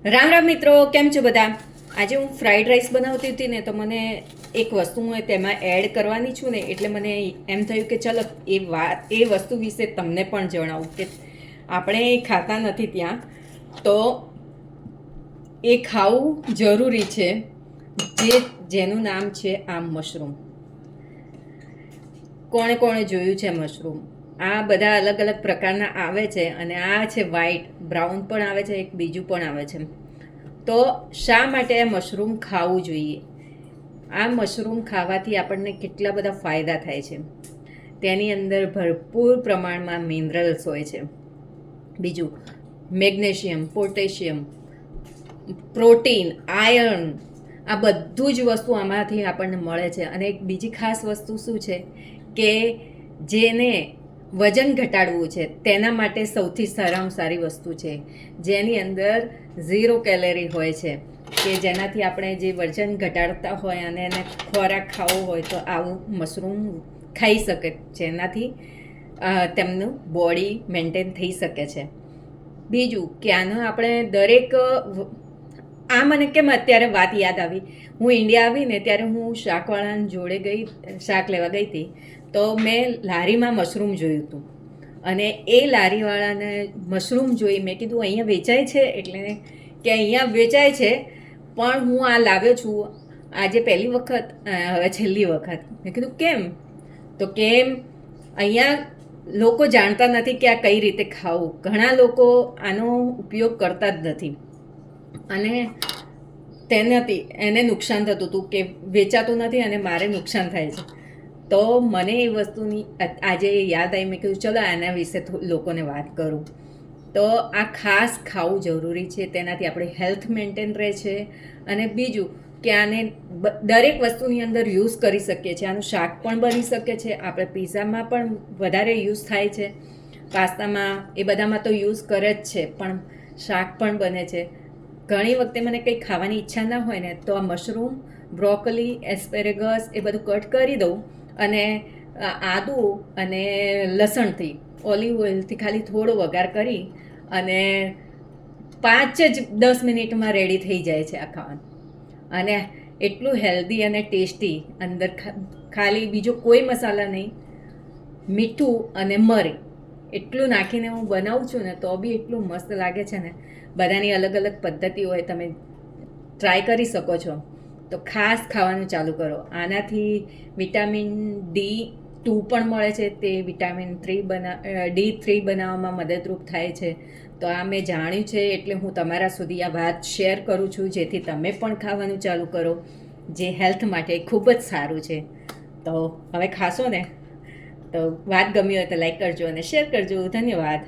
રામ રામ મિત્રો, કેમ છો બધા? આજે હું ફ્રાઈડ રાઈસ બનાવતી હતી ને તો મને એક વસ્તુ હું તેમાં એડ કરવાની છું ને એટલે મને એમ થયું કે ચલો એ વસ્તુ વિશે તમને પણ જણાવું કે આપણે ખાતા નથી ત્યાં, તો એ ખાવું જરૂરી છે, જેનું નામ છે આમ મશરૂમ. કોણે કોણે જોયું છે મશરૂમ? આ બધા અલગ અલગ પ્રકારના આવે છે અને આ છે વ્હાઈટ, બ્રાઉન પણ આવે છે, એક બીજું પણ આવે છે. તો શા માટે આ મશરૂમ ખાવું જોઈએ? આ મશરૂમ ખાવાથી આપણને કેટલા બધા ફાયદા થાય છે. તેની અંદર ભરપૂર પ્રમાણમાં મિનરલ્સ હોય છે. બીજું મેગ્નેશિયમ, પોટેશિયમ, પ્રોટીન, આયર્ન, આ બધું જ વસ્તુ આમાંથી આપણને મળે છે. અને એક બીજી ખાસ વસ્તુ શું છે કે જેને વજન ઘટાડવું છે તેના માટે સૌથી સારામાં સારી વસ્તુ છે, જેની અંદર 0 કેલેરી હોય છે, કે જેનાથી આપણે જે વજન ઘટાડતા હોય અને એને ખોરાક ખાવો હોય તો આવું મશરૂમ ખાઈ શકે, જેનાથી તેમનું બોડી મેન્ટેન થઈ શકે છે. બીજું કે આનો આપણે દરેક મને કેમ અત્યારે વાત યાદ આવી, હું ઇન્ડિયા આવી ને ત્યારે હું શાકવાળાની જોડે ગઈ, શાક લેવા ગઈ હતી, તો મેં લારીમાં મશરૂમ જોયું હતું અને એ લારીવાળાને મશરૂમ જોઈ મેં કીધું અહીંયા વેચાય છે? એટલે કે અહીંયા વેચાય છે પણ હું આ લાવ્યો છું આજે પહેલી વખત, હવે છેલ્લી વખત. મેં કીધું કેમ? તો કેમ અહીંયા લોકો જાણતા નથી કે આ કઈ રીતે ખાવું. ઘણા લોકો આનો ઉપયોગ કરતા જ નથી અને તેનાથી એને નુકસાન થતું હતું કે વેચાતું નથી અને મારે નુકસાન થાય છે. તો મને એ વસ્તુની આજે યાદ આવી, મેં કીધું ચલો આના વિશે લોકોને વાત કરું. તો આ ખાસ ખાવું જરૂરી છે, તેનાથી આપણી હેલ્થ મેન્ટેન રહે છે. અને બીજું કે આને દરેક વસ્તુની અંદર યુઝ કરી શકીએ છીએ. આનું શાક પણ બની શકે છે, આપણે પીઝામાં પણ વધારે યુઝ થાય છે, પાસ્તામાં, એ બધામાં તો યુઝ કરે જ છે, પણ શાક પણ બને છે. ઘણી વખતે મને કંઈ ખાવાની ઈચ્છા ના હોય ને તો આ મશરૂમ, બ્રોકોલી, એસ્પેરેગસ એ બધું કટ કરી દઉં અને આદું અને લસણથી, ઓલિવ ઓઇલથી ખાલી થોડો વઘાર કરી અને 5-10 મિનિટમાં રેડી થઈ જાય છે આ ખાવાનું. અને એટલું હેલ્ધી અને ટેસ્ટી, અંદર ખાલી બીજો કોઈ મસાલા નહીં, મીઠું અને મરી એટલું નાખીને હું બનાવું છું ને તો બી એટલું મસ્ત લાગે છે ને. બધાની અલગ અલગ પદ્ધતિ હોય, તમે ટ્રાય કરી શકો છો. તો ખાસ ખાવાનું ચાલુ કરો. આનાથી વિટામિન D2 પણ મળે છે, તે વિટામિન D3 બનાવવામાં મદદરૂપ થાય છે. તો આ મેં જાણ્યું છે એટલે હું તમારા સુધી આ વાત શેર કરું છું, જેથી તમે પણ ખાવાનું ચાલુ કરો, જે હેલ્થ માટે ખૂબ જ સારું છે. તો હવે ખાશો ને તો વાત ગમી હોય તો લાઈક કરજો અને શેર કરજો. ધન્યવાદ.